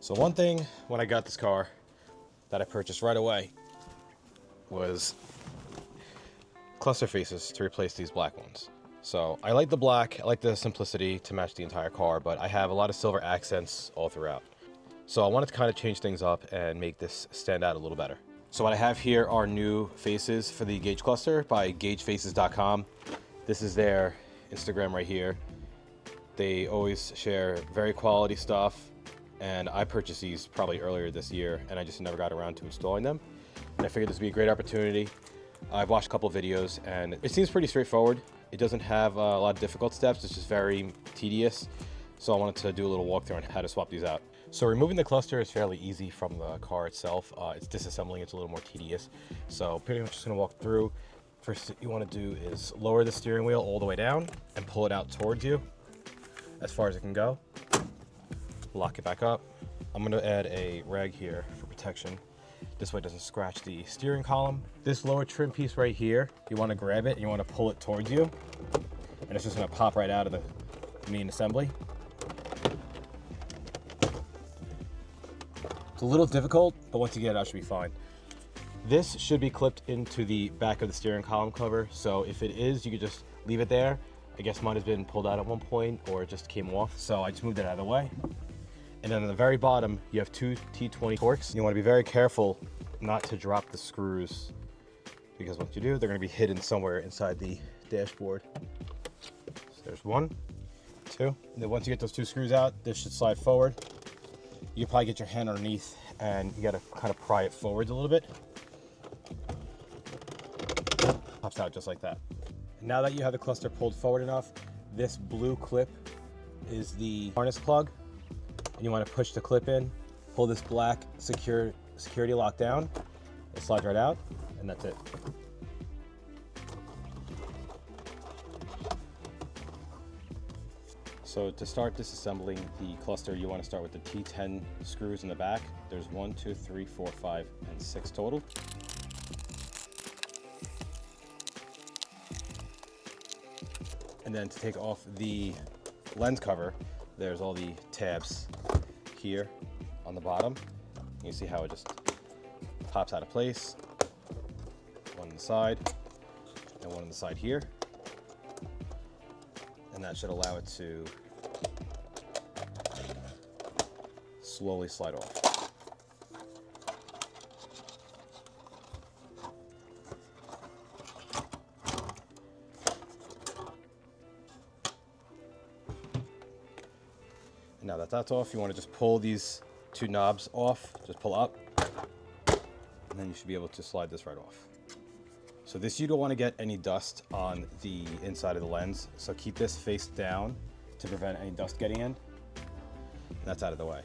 So one thing when I got this car that I purchased right away was cluster faces to replace these black ones. So I like the black, I like the simplicity to match the entire car, but I have a lot of silver accents all throughout. So I wanted to kind of change things up and make this stand out a little better. So what I have here are new faces for the gauge cluster by GaugeFaces.com. This is their Instagram right here. They always share very quality stuff, and I purchased these probably earlier this year, and I just never got around to installing them. And I figured this would be a great opportunity. I've watched a couple of videos, and it seems pretty straightforward. It doesn't have a lot of difficult steps. It's just very tedious. So I wanted to do a little walkthrough on how to swap these out. So removing the cluster is fairly easy from the car itself. It's disassembling, it's a little more tedious. So pretty much just gonna walk through. First thing you wanna do is lower the steering wheel all the way down and pull it out towards you as far as it can go. Lock it back up. I'm gonna add a rag here for protection. This way it doesn't scratch the steering column. This lower trim piece right here, you wanna grab it and you wanna pull it towards you. And it's just gonna pop right out of the main assembly. It's a little difficult, but once you get it out, it should be fine. This should be clipped into the back of the steering column cover. So if it is, you could just leave it there. I guess mine has been pulled out at one point or it just came off. So I just moved it out of the way. And then on the very bottom, you have two T20 Torx. You want to be very careful not to drop the screws, because once you do, they're going to be hidden somewhere inside the dashboard. So there's one, two. And then once you get those two screws out, this should slide forward. You can probably get your hand underneath and you got to kind of pry it forwards a little bit. Pops out just like that. Now that you have the cluster pulled forward enough, this blue clip is the harness plug. And you want to push the clip in, pull this black security lock down, it slides right out, and that's it. So to start disassembling the cluster, you want to start with the T10 screws in the back. There's 1, 2, 3, 4, 5, and 6 total. And then to take off the lens cover, there's all the tabs here on the bottom. You see how it just pops out of place. One on the side and one on the side here. And that should allow it to slowly slide off. And now that that's off, you want to just pull these two knobs off, just pull up, and then you should be able to slide this right off. So this, you don't want to get any dust on the inside of the lens, so keep this face down to prevent any dust getting in. And that's out of the way.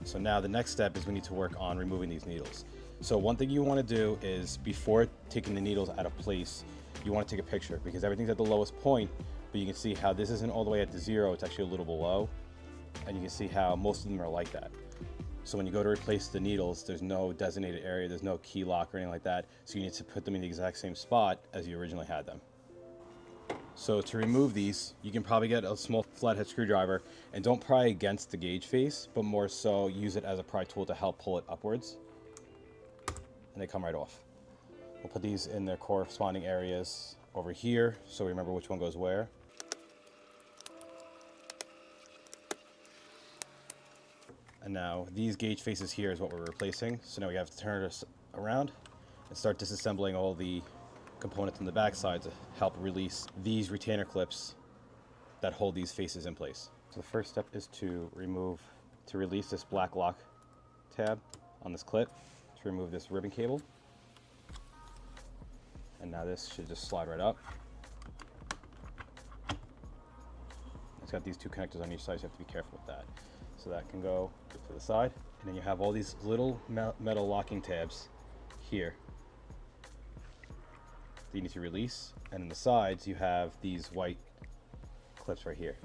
So now the next step is we need to work on removing these needles. So one thing you want to do is, before taking the needles out of place, you want to take a picture, because everything's at the lowest point, but you can see how this isn't all the way at the zero, it's actually a little below. And you can see how most of them are like that. So when you go to replace the needles, there's no designated area, there's no key lock or anything like that. So you need to put them in the exact same spot as you originally had them. So to remove these, you can probably get a small flathead screwdriver, and don't pry against the gauge face, but more so use it as a pry tool to help pull it upwards. And they come right off. We'll put these in their corresponding areas over here, so we remember which one goes where. And now these gauge faces here is what we're replacing. So now we have to turn this around and start disassembling all the components on the back side to help release these retainer clips that hold these faces in place. So the first step is to release this black lock tab on this clip, to remove this ribbon cable. And now this should just slide right up. It's got these two connectors on each side, so you have to be careful with that. So that can go to the side. And then you have all these little metal locking tabs here that you need to release. And in the sides, you have these white clips right here.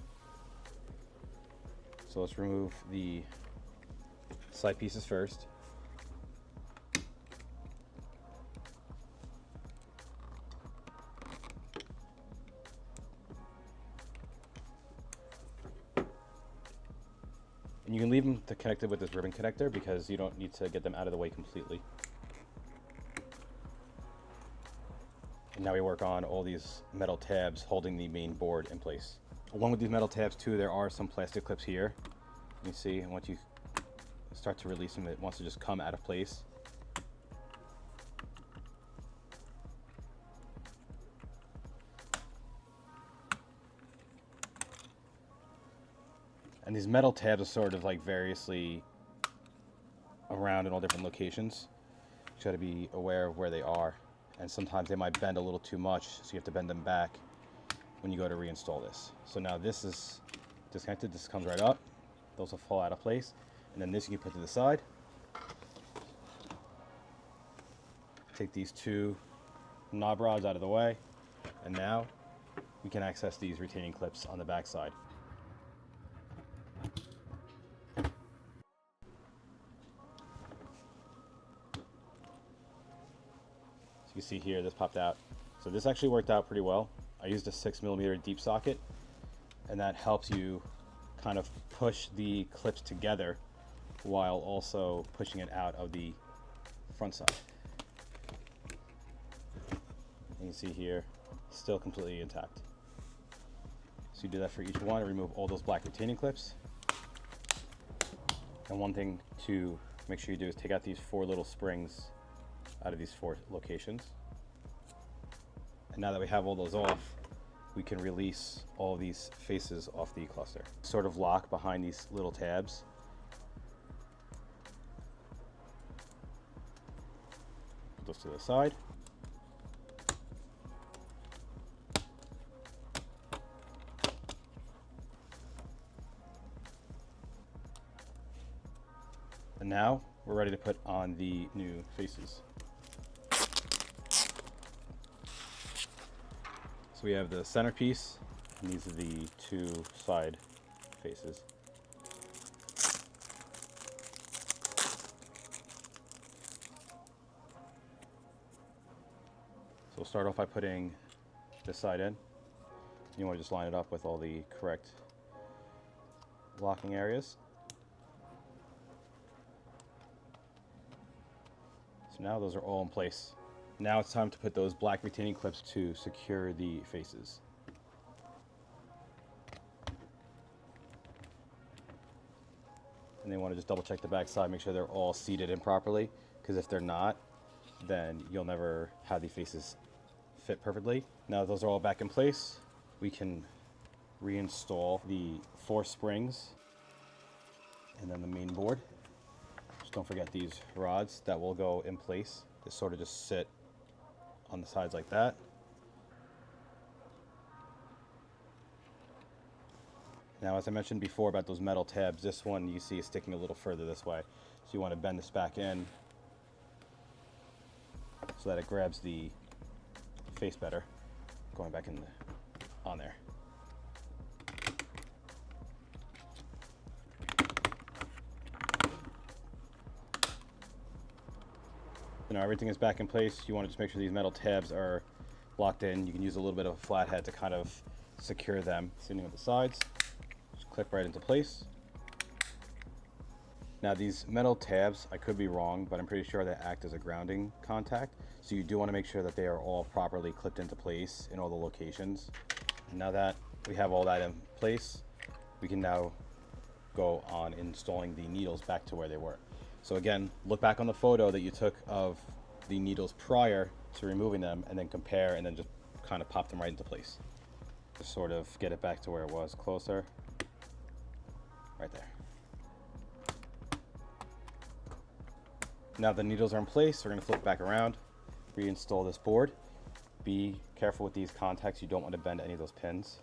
So let's remove the side pieces first. And you can leave them to connected with this ribbon connector because you don't need to get them out of the way completely. And now we work on all these metal tabs holding the main board in place. Along with these metal tabs too, there are some plastic clips here. You see, and once you start to release them, it wants to just come out of place. And these metal tabs are sort of like variously around in all different locations. You got to be aware of where they are. And sometimes they might bend a little too much, so you have to bend them back when you go to reinstall this. So now this is disconnected, this comes right up. Those will fall out of place. And then this you can put to the side. Take these two knob rods out of the way. And now we can access these retaining clips on the back side. You see here, this popped out. So this actually worked out pretty well. I used a 6mm deep socket, and that helps you kind of push the clips together while also pushing it out of the front side. You can see here, still completely intact. So you do that for each one and remove all those black retaining clips. And one thing to make sure you do is take out these 4 little springs out of these 4 locations. And now that we have all those off, we can release all of these faces off the cluster. Sort of lock behind these little tabs. Put those to the side. And now we're ready to put on the new faces. So we have the centerpiece, and these are the 2 side faces. So we'll start off by putting this side in. You want to just line it up with all the correct locking areas. So now those are all in place. Now it's time to put those black retaining clips to secure the faces. And they want to just double check the back side, make sure they're all seated in properly, because if they're not, then you'll never have the faces fit perfectly. Now that those are all back in place, we can reinstall the 4 springs and then the main board. Just don't forget these rods that will go in place. They sort of just sit on the sides like that. Now, as I mentioned before about those metal tabs, this one you see is sticking a little further this way. So you want to bend this back in so that it grabs the face better, going back in on there. Now everything is back in place. You want to just make sure these metal tabs are locked in. You can use a little bit of a flathead to kind of secure them. Sitting on the sides, just clip right into place. Now these metal tabs, I could be wrong, but I'm pretty sure they act as a grounding contact. So you do want to make sure that they are all properly clipped into place in all the locations. And now that we have all that in place, we can now go on installing the needles back to where they were. So again, look back on the photo that you took of the needles prior to removing them, and then compare, and then just kind of pop them right into place. Just sort of get it back to where it was, closer, right there. Now the needles are in place, we're going to flip back around, reinstall this board. Be careful with these contacts, you don't want to bend any of those pins.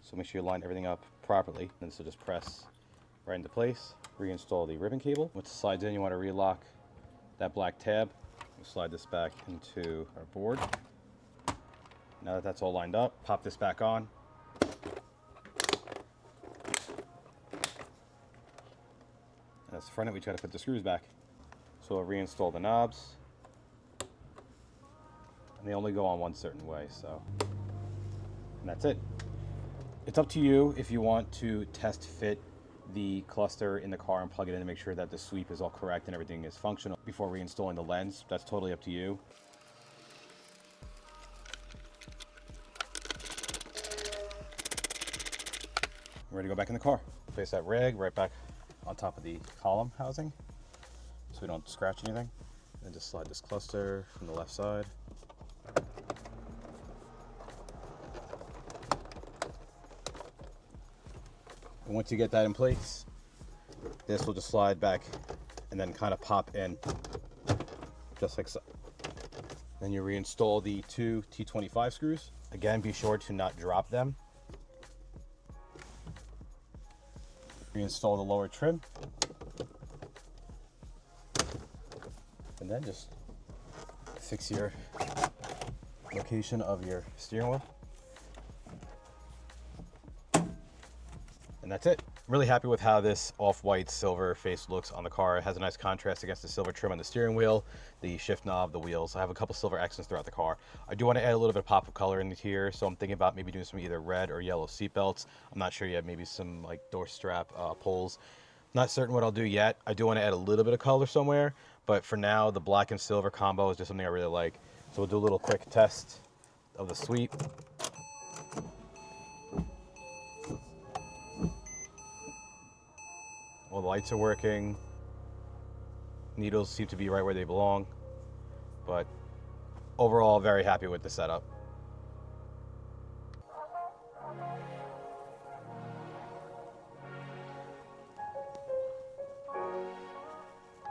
So make sure you line everything up properly, and so just press right into place. Reinstall the ribbon cable. Once it slides in, you want to relock that black tab. We'll slide this back into our board. Now that that's all lined up, pop this back on. And that's the front end, we try to put the screws back. So we'll reinstall the knobs. And they only go on one certain way, so. And that's it. It's up to you if you want to test fit the cluster in the car and plug it in to make sure that the sweep is all correct and everything is functional before reinstalling the lens. That's totally up to you. I'm ready to go back in the car. Place that rag right back on top of the column housing so we don't scratch anything. And just slide this cluster from the left side. And once you get that in place, this will just slide back and then kind of pop in just like so. Then you reinstall the two T25 screws. Again, be sure to not drop them. Reinstall the lower trim. And then just fix your location of your steering wheel. And that's it. Really happy with how this off-white silver face looks on the car. It has a nice contrast against the silver trim on the steering wheel, the shift knob, the wheels. I have a couple silver accents throughout the car. I do want to add a little bit of pop of color in here, so I'm thinking about maybe doing some either red or yellow seat belts. I'm not sure yet, maybe some like door strap pulls. Not certain what I'll do yet. I do want to add a little bit of color somewhere, but for now, the black and silver combo is just something I really like. So we'll do a little quick test of the sweep. All the lights are working. Needles seem to be right where they belong. But overall, very happy with the setup.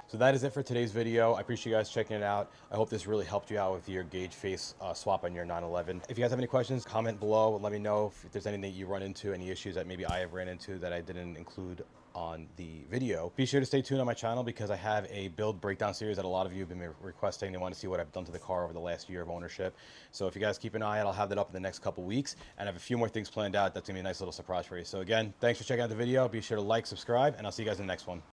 So that is it for today's video. I appreciate you guys checking it out. I hope this really helped you out with your gauge face swap on your 911. If you guys have any questions, comment below and let me know if there's anything that you run into, any issues that maybe I have ran into that I didn't include on the video. Be sure to stay tuned on my channel because I have a build breakdown series that a lot of you have been requesting. They want to see what I've done to the car over the last year of ownership. So if you guys keep an eye out, I'll have that up in the next couple weeks, and I have a few more things planned out. That's gonna be a nice little surprise for you. So again, thanks for checking out the video. Be sure to like, subscribe, and I'll see you guys in the next one.